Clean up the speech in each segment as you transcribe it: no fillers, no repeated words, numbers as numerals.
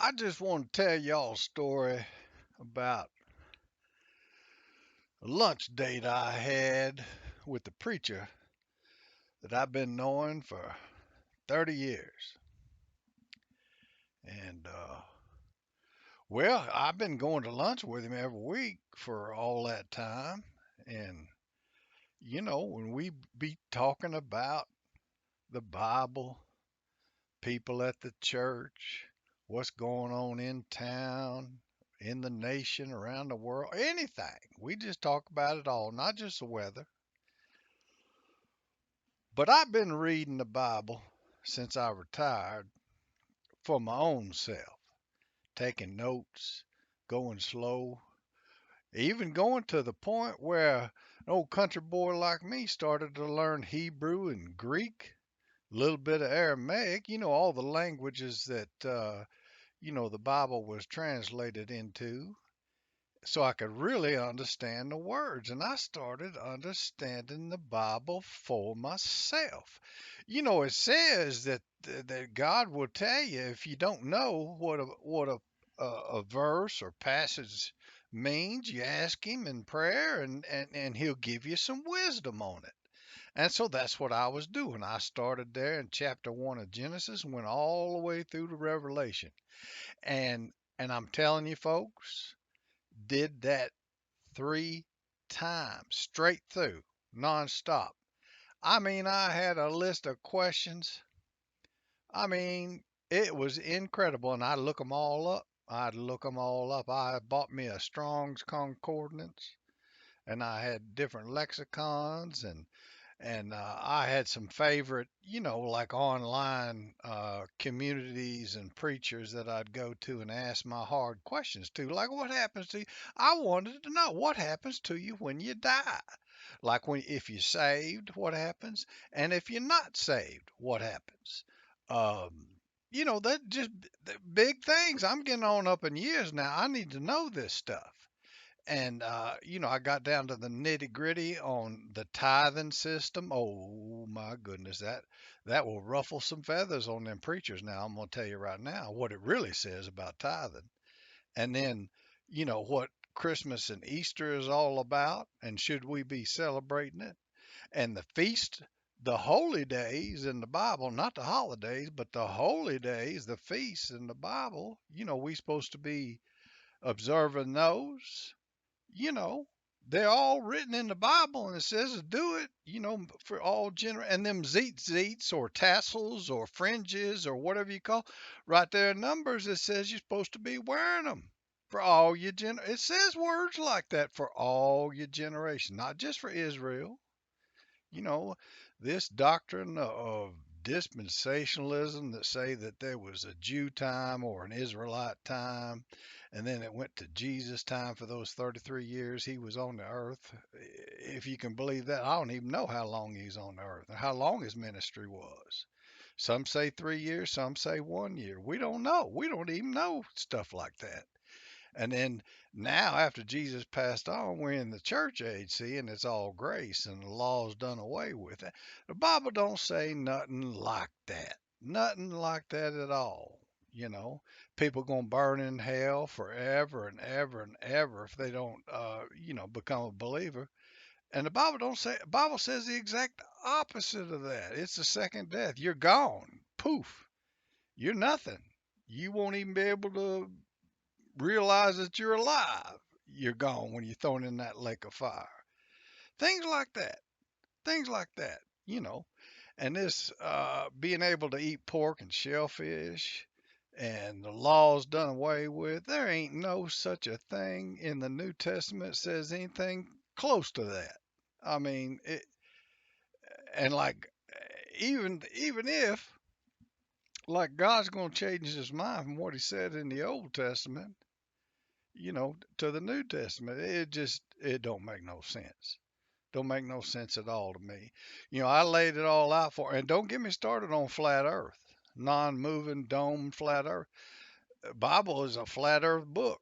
I just want to tell y'all a story about a lunch date I had with the preacher that I've been knowing for 30 years. And, well, I've been going to lunch with him every week for all that time. And, when we be talking about the Bible, people at the church, what's going on in town, in the nation, around the world, anything. We just talk about it all, not just the weather. But I've been reading the Bible since I retired for my own self, taking notes, going slow, even going to the point where an old country boy like me started to learn Hebrew and Greek, a little bit of Aramaic, all the languages that, the Bible was translated into, so I could really understand the words. And I started understanding the Bible for myself. It says that God will tell you if you don't know what a verse or passage means, you ask Him in prayer, and He'll give you some wisdom on it. And so that's what I was doing. I started there in chapter 1 of Genesis, went all the way through to Revelation. And I'm telling you folks, did that 3 times straight through, nonstop. I mean, I had a list of questions. I mean, it was incredible, and I'd look them all up. I'd look them all up. I bought me a Strong's Concordance, and I had different lexicons, and I had some favorite, like online communities and preachers that I'd go to and ask my hard questions to, like what happens to you. I wanted to know what happens to you when you die, like when if you're saved, what happens, and if you're not saved, what happens. Um, that just big things. I'm getting on up in years now. I need to know this stuff. And I got down to the nitty gritty on the tithing system. Oh my goodness, that will ruffle some feathers on them preachers. Now I'm gonna tell you right now what it really says about tithing, and then what Christmas and Easter is all about, and should we be celebrating it? And the feast, the holy days in the Bible, not the holidays, but the holy days, the feasts in the Bible. We supposed to be observing those, you know, they're all written in the Bible, and it says to do it, for all and them zeets or tassels or fringes or whatever you call, right there in Numbers, it says you're supposed to be wearing them for all your it says words like that for all your generation, not just for Israel. You know, this doctrine of dispensationalism that say that there was a Jew time or an Israelite time, and then it went to Jesus time for those 33 years he was on the earth. If you can believe that, I don't even know how long he's on the earth or how long his ministry was. Some say 3 years, some say 1 year. We don't know. We don't even know stuff like that. And then now, after Jesus passed on, we're in the church age, see, and it's all grace and the law's done away with. The Bible don't say nothing like that. Nothing like that at all. You know, people gonna burn in hell forever and ever and ever if they don't, become a believer. And the Bible don't say. Bible says the exact opposite of that. It's the second death. You're gone. Poof. You're nothing. You won't even be able to realize that you're alive. You're gone when you're thrown in that lake of fire. Things like that. Things like that. You know. And this being able to eat pork and shellfish and the laws done away with, there ain't no such a thing in the New Testament says anything close to that. I mean, and like even if like God's going to change his mind from what he said in the Old Testament, to the New Testament. It don't make no sense. Don't make no sense at all to me. I laid it all out for, and don't get me started on flat Earth, non-moving dome flat Earth. Bible is a flat Earth book,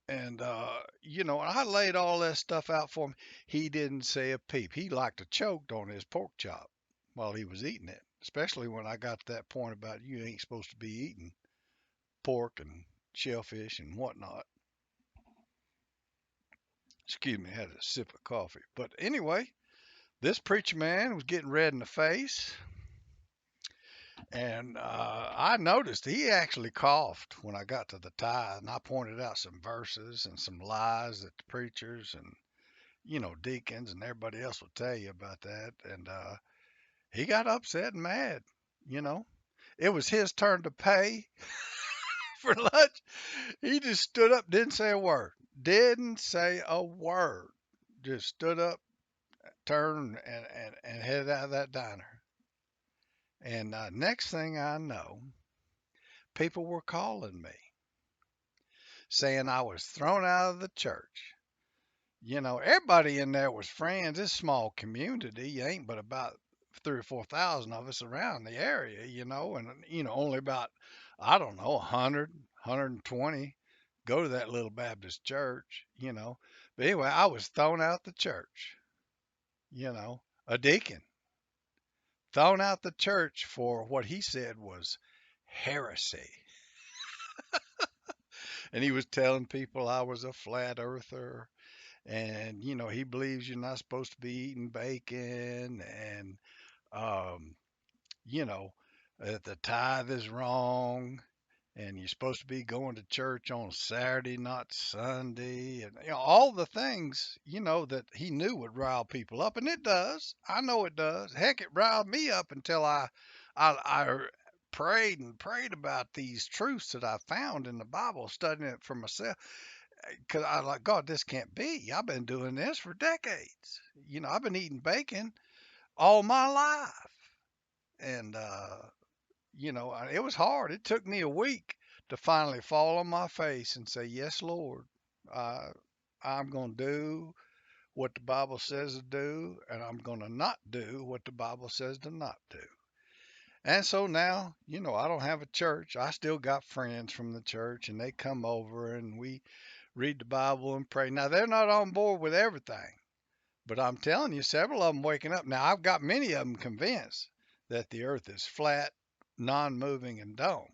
and I laid all that stuff out for him. He didn't say a peep. He liked to choked on his pork chop while he was eating it, especially when I got to that point about you ain't supposed to be eating pork and shellfish and whatnot. Excuse me, I had a sip of coffee. But anyway, this preacher man was getting red in the face, and I noticed he actually coughed when I got to the tithe, and I pointed out some verses and some lies that the preachers and deacons and everybody else will tell you about that. And he got upset and mad. You know, it was his turn to pay for lunch. He just stood up, didn't say a word, didn't say a word, just stood up, turned, and headed out of that diner. And next thing I know, people were calling me saying I was thrown out of the church. Everybody in there was friends. It's a small community. You ain't but about 3 or 4 thousand of us around the area, and only about, I don't know, 120 go to that little Baptist church. But anyway, I was thrown out the church, a deacon thrown out the church for what he said was heresy. And he was telling people I was a flat earther, and he believes you're not supposed to be eating bacon, and um, you know that the tithe is wrong, and you're supposed to be going to church on Saturday, not Sunday, and all the things that he knew would rile people up, and it does. I know it does. Heck, it riled me up until I prayed and prayed about these truths that I found in the Bible, studying it for myself. Because I like, God, this can't be. I've been doing this for decades. I've been eating bacon all my life. And, it was hard. It took me a week to finally fall on my face and say, Yes, Lord, uh, I'm going to do what the Bible says to do, and I'm going to not do what the Bible says to not do. And so now, I don't have a church. I still got friends from the church, and they come over and we read the Bible and pray. Now, they're not on board with everything, but I'm telling you, several of them waking up. Now, I've got many of them convinced that the earth is flat, non moving, and domed.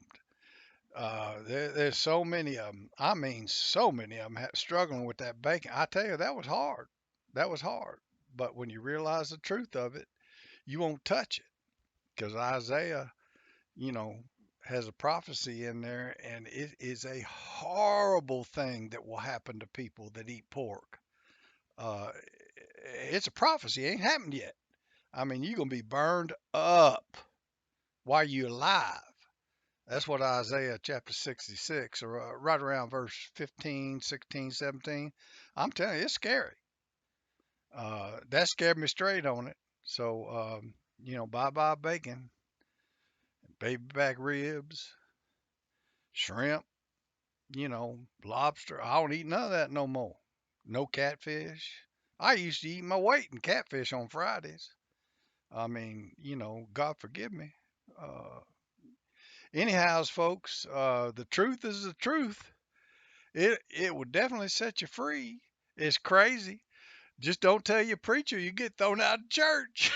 There's so many of them. I mean, so many of them struggling with that bacon. I tell you, that was hard. That was hard. But when you realize the truth of it, you won't touch it because Isaiah, you know, has a prophecy in there, and it is a horrible thing that will happen to people that eat pork. Uh, it's a prophecy, it ain't happened yet. I mean, you're gonna be burned up while you're alive. That's what Isaiah chapter 66, or right around verse 15, 16, 17. I'm telling you, it's scary. That scared me straight on it. So, bye bye bacon, baby back ribs, shrimp, lobster. I don't eat none of that no more. No catfish. I used to eat my weight in catfish on Fridays. I mean, God forgive me. Uh, Anyhows, folks, the truth is the truth. It will definitely set you free. It's crazy. Just don't tell your preacher you get thrown out of church.